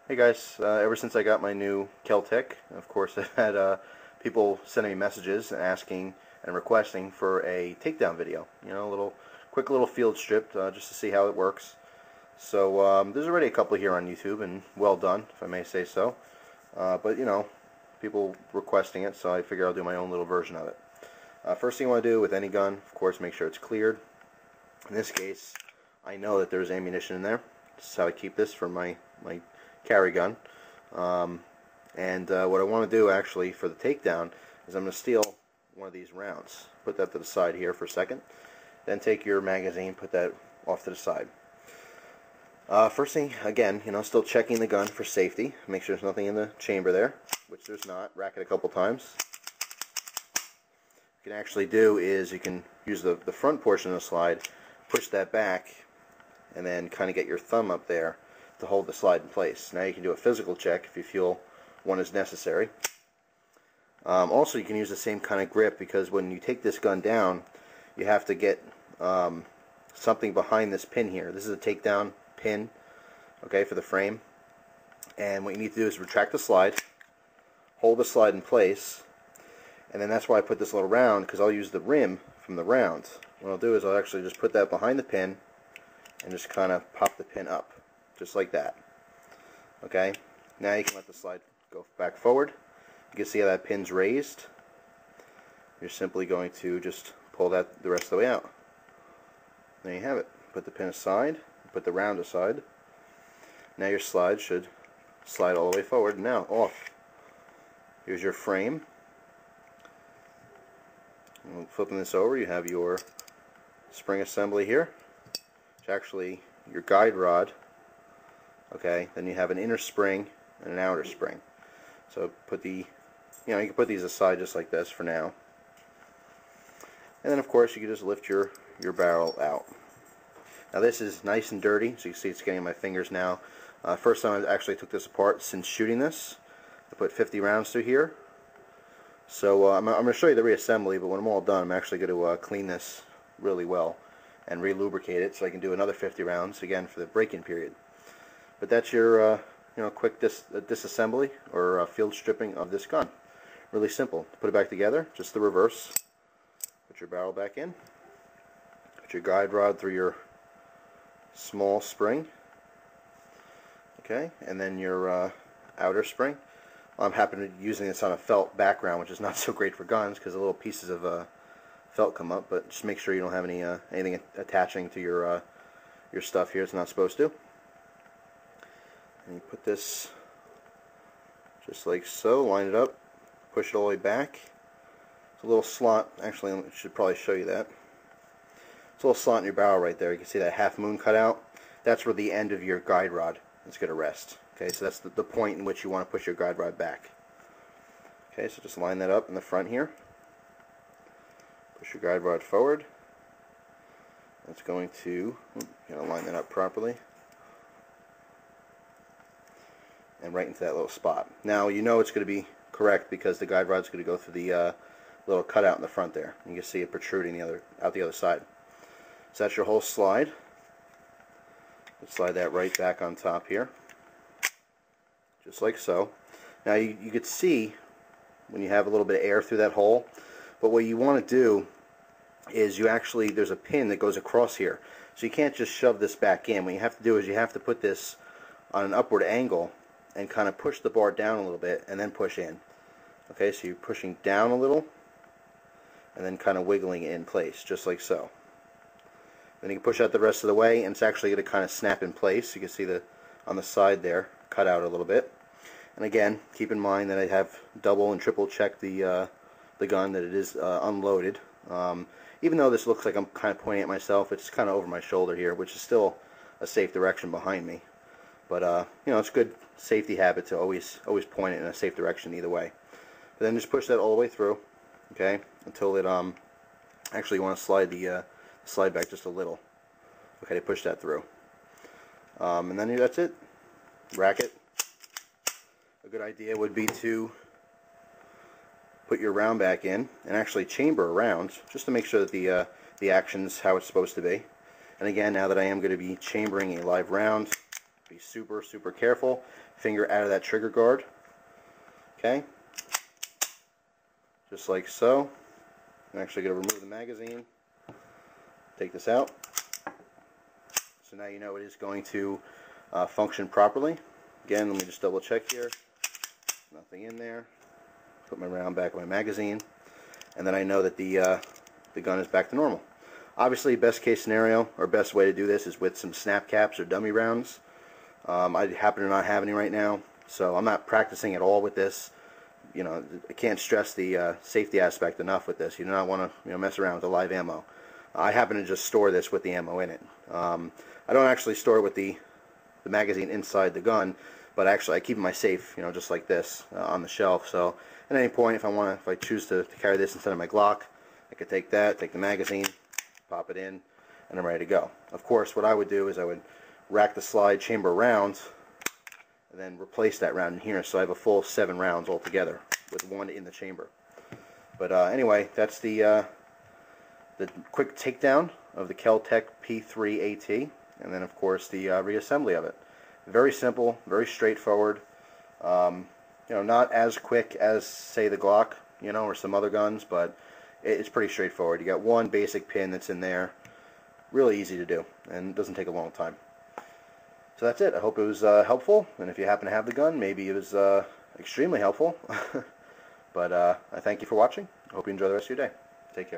Hey guys, ever since I got my new Kel-Tec, of course I've had people sending me messages and asking and requesting for a takedown video. You know, a quick little field strip just to see how it works. So there's already a couple here on YouTube, and well done, if I may say so. But you know, people requesting it, so I figure I'll do my own little version of it. First thing you want to do with any gun, of course, make sure it's cleared. In this case, I know that there's ammunition in there. This is how I keep this for my carry gun. What I want to do actually for the takedown is I'm going to steal one of these rounds. Put that to the side here for a second. Then take your magazine, put that off to the side. First thing, again, you know, still checking the gun for safety. Make sure there's nothing in the chamber there, which there's not. Rack it a couple times. What you can actually do is you can use the front portion of the slide, push that back, and then kind of get your thumb up there to hold the slide in place. Now you can do a physical check if you feel one is necessary. Also, you can use the same kind of grip, because when you take this gun down, you have to get something behind this pin here. This is a takedown pin, okay, for the frame. And what you need to do is retract the slide, hold the slide in place, and then that's why I put this little round, because I'll use the rim from the round. What I'll do is I'll actually just put that behind the pin and just kind of pop the pin up. Just like that. Okay, now you can let the slide go back forward. You can see how that pin's raised. You're simply going to just pull that the rest of the way out. There you have it. Put the pin aside, put the round aside. Now your slide should slide all the way forward. Now off. Here's your frame. Flipping this over, you have your spring assembly here. It's actually your guide rod. Okay, then you have an inner spring and an outer spring. So put you can put these aside just like this for now. And then of course you can just lift your barrel out. Now this is nice and dirty, so you can see it's getting in my fingers now. First time I actually took this apart since shooting this. I put 50 rounds through here. So I'm going to show you the reassembly, but when I'm all done, I'm actually going to clean this really well and re-lubricate it so I can do another 50 rounds again for the break-in period. But that's your quick disassembly or field stripping of this gun. Really simple. Put it back together, just the reverse. Put your barrel back in. Put your guide rod through your small spring. Okay, and then your outer spring. I'm happy to be using this on a felt background, which is not so great for guns because the little pieces of felt come up. But just make sure you don't have anything attaching to your stuff here. It's not supposed to. And you put this just like so, line it up, push it all the way back. It's a little slot. Actually, I should probably show you that. It's a little slot in your barrel right there. You can see that half moon cut out. That's where the end of your guide rod is going to rest. Okay, so that's the point in which you want to push your guide rod back. Okay, so just line that up in the front here. Push your guide rod forward. That's going to, line that up properly. And right into that little spot. Now you know it's going to be correct because the guide rod's going to go through the little cutout in the front there. You can see it protruding out the other side. So that's your whole slide. Let's slide that right back on top here, just like so. Now you could see when you have a little bit of air through that hole, but what you want to do is there's a pin that goes across here, so you can't just shove this back in. What you have to do is you have to put this on an upward angle and kind of push the bar down a little bit and then push in. Okay, so you're pushing down a little and then kind of wiggling it in place, just like so. Then you can push out the rest of the way, and it's actually going to kind of snap in place. You can see on the side there, cut out a little bit. And again, keep in mind that I have double and triple checked the gun, that it is unloaded. Even though this looks like I'm kind of pointing at myself, it's kind of over my shoulder here, which is still a safe direction behind me. But it's a good safety habit to always point it in a safe direction either way. But then just push that all the way through, okay, until it actually you want to slide the slide back just a little. Okay, to push that through. And then that's it. Rack it. A good idea would be to put your round back in and actually chamber around just to make sure that the action's how it's supposed to be. And again, now that I am going to be chambering a live round, Be super, super careful. Finger out of that trigger guard. Okay? Just like so. I'm actually going to remove the magazine. Take this out. So now you know it is going to function properly. Again, let me just double check here. Nothing in there. Put my round back in my magazine. And then I know that the gun is back to normal. Obviously, best case scenario, or best way to do this is with some snap caps or dummy rounds. I happen to not have any right now, so I'm not practicing at all with this. You know, I can't stress the safety aspect enough with this. You do not want to mess around with the live ammo. I happen to just store this with the ammo in it. I don't actually store it with the magazine inside the gun, but actually I keep it in my safe, just like this on the shelf. So at any point, if I choose to carry this instead of my Glock, I could take that, take the magazine, pop it in, and I'm ready to go. Of course, what I would do is I would rack the slide chamber rounds and then replace that round in here, so I have a full 7 rounds altogether with 1 in the chamber. But anyway, that's the quick takedown of the Kel-Tec P-3AT, and then of course the reassembly of it. Very simple, very straightforward. Not as quick as, say, the Glock, or some other guns, but it's pretty straightforward. You got one basic pin that's in there. Really easy to do, and it doesn't take a long time. So that's it. I hope it was helpful, and if you happen to have the gun, maybe it was extremely helpful. But I thank you for watching. I hope you enjoy the rest of your day. Take care.